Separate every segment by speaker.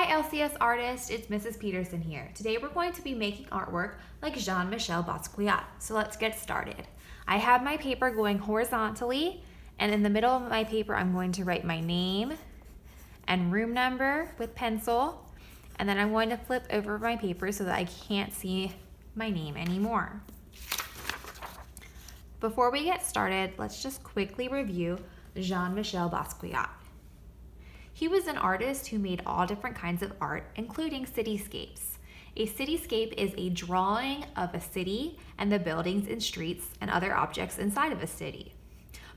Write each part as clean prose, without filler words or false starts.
Speaker 1: Hi LCS artists, it's Mrs. Peterson here. Today we're going to be making artwork like Jean-Michel Basquiat. So let's get started. I have my paper going horizontally, and in the middle of my paper I'm going to write my name and room number with pencil, and then I'm going to flip over my paper so that I can't see my name anymore. Before we get started, let's just quickly review Jean-Michel Basquiat. He was an artist who made all different kinds of art, including cityscapes. A cityscape is a drawing of a city and the buildings and streets and other objects inside of a city.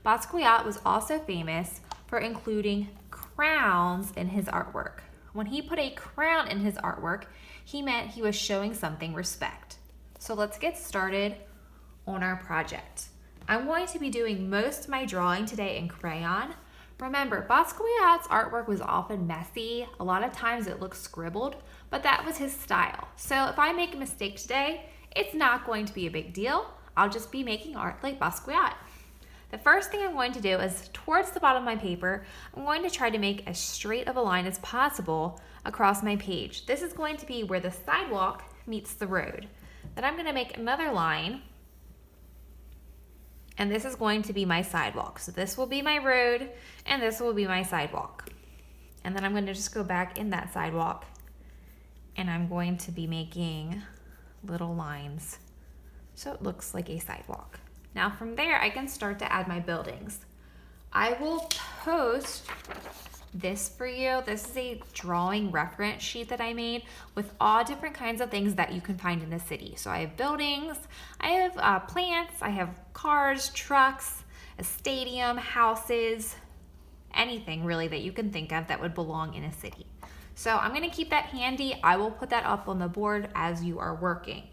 Speaker 1: Basquiat was also famous for including crowns in his artwork. When he put a crown in his artwork, he meant he was showing something respect. So let's get started on our project. I'm going to be doing most of my drawing today in crayon. Remember, Basquiat's artwork was often messy. A lot of times it looks scribbled, but that was his style. So if I make a mistake today, it's not going to be a big deal. I'll just be making art like Basquiat. The first thing I'm going to do is, towards the bottom of my paper, I'm going to try to make as straight of a line as possible across my page. This is going to be where the sidewalk meets the road. Then I'm going to make another line, and this is going to be my sidewalk. So this will be my road, and this will be my sidewalk. And then I'm going to just go back in that sidewalk, and I'm going to be making little lines so it looks like a sidewalk. Now from there, I can start to add my buildings. I will post this for you. This is a drawing reference sheet that I made with all different kinds of things that you can find in the city. So I have buildings, I have plants, I have cars, trucks, a stadium, houses, anything really that you can think of that would belong in a city. So I'm going to keep that handy. I will put that up on the board as you are working.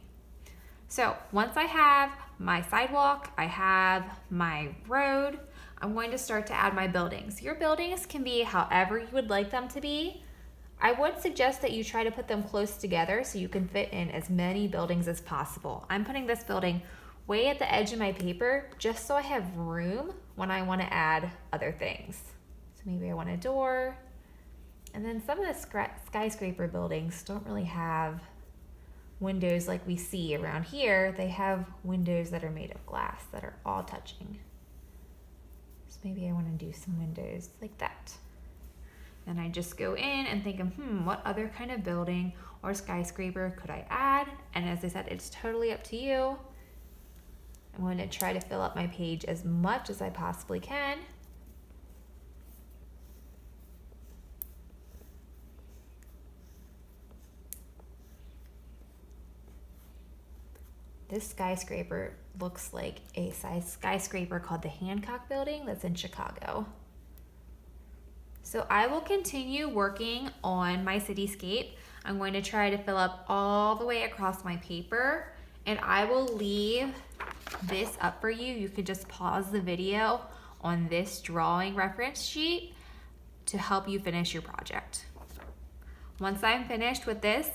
Speaker 1: So once I have my sidewalk, I have my road, I'm going to start to add my buildings. Your buildings can be however you would like them to be. I would suggest that you try to put them close together so you can fit in as many buildings as possible. I'm putting this building way at the edge of my paper just so I have room when I want to add other things. So maybe I want a door. And then some of the skyscraper buildings don't really have windows like we see around here. They have windows that are made of glass that are all touching. So maybe I want to do some windows like that. Then I just go in and think of, what other kind of building or skyscraper could I add? And as I said, it's totally up to you. I'm going to try to fill up my page as much as I possibly can. This skyscraper looks like a skyscraper called the Hancock Building that's in Chicago. So I will continue working on my cityscape. I'm going to try to fill up all the way across my paper, and I will leave this up for you. You could just pause the video on this drawing reference sheet to help you finish your project. Once I'm finished with this,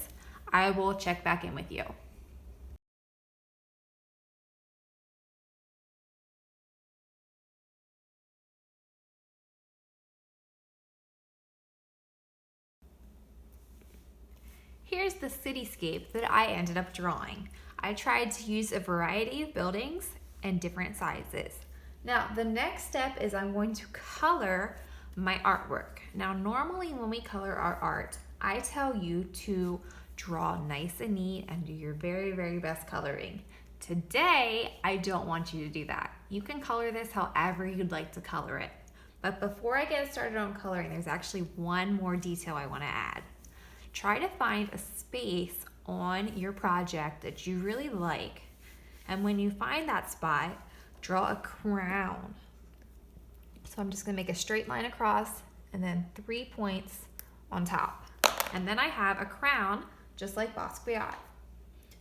Speaker 1: I will check back in with you. Here's the cityscape that I ended up drawing. I tried to use a variety of buildings and different sizes. Now, the next step is I'm going to color my artwork. Now, normally when we color our art, I tell you to draw nice and neat and do your very, very best coloring. Today, I don't want you to do that. You can color this however you'd like to color it. But before I get started on coloring, there's actually one more detail I want to add. Try to find a space on your project that you really like. And when you find that spot, draw a crown. So I'm just gonna make a straight line across and then 3 points on top. And then I have a crown just like Basquiat.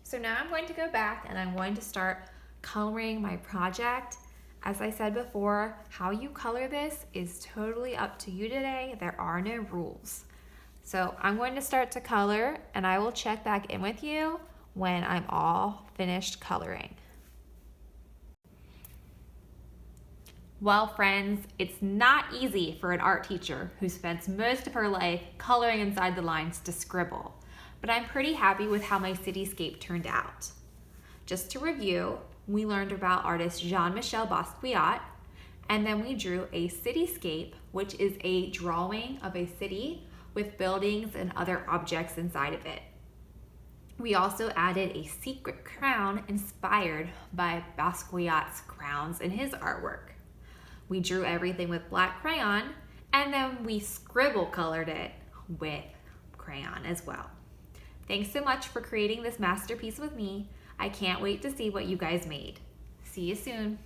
Speaker 1: So now I'm going to go back and I'm going to start coloring my project. As I said before, how you color this is totally up to you today. There are no rules. So I'm going to start to color, and I will check back in with you when I'm all finished coloring. Well, friends, it's not easy for an art teacher who spends most of her life coloring inside the lines to scribble, but I'm pretty happy with how my cityscape turned out. Just to review, we learned about artist Jean-Michel Basquiat, and then we drew a cityscape, which is a drawing of a city with buildings and other objects inside of it. We also added a secret crown inspired by Basquiat's crowns in his artwork. We drew everything with black crayon, and then we scribble colored it with crayon as well. Thanks so much for creating this masterpiece with me. I can't wait to see what you guys made. See you soon.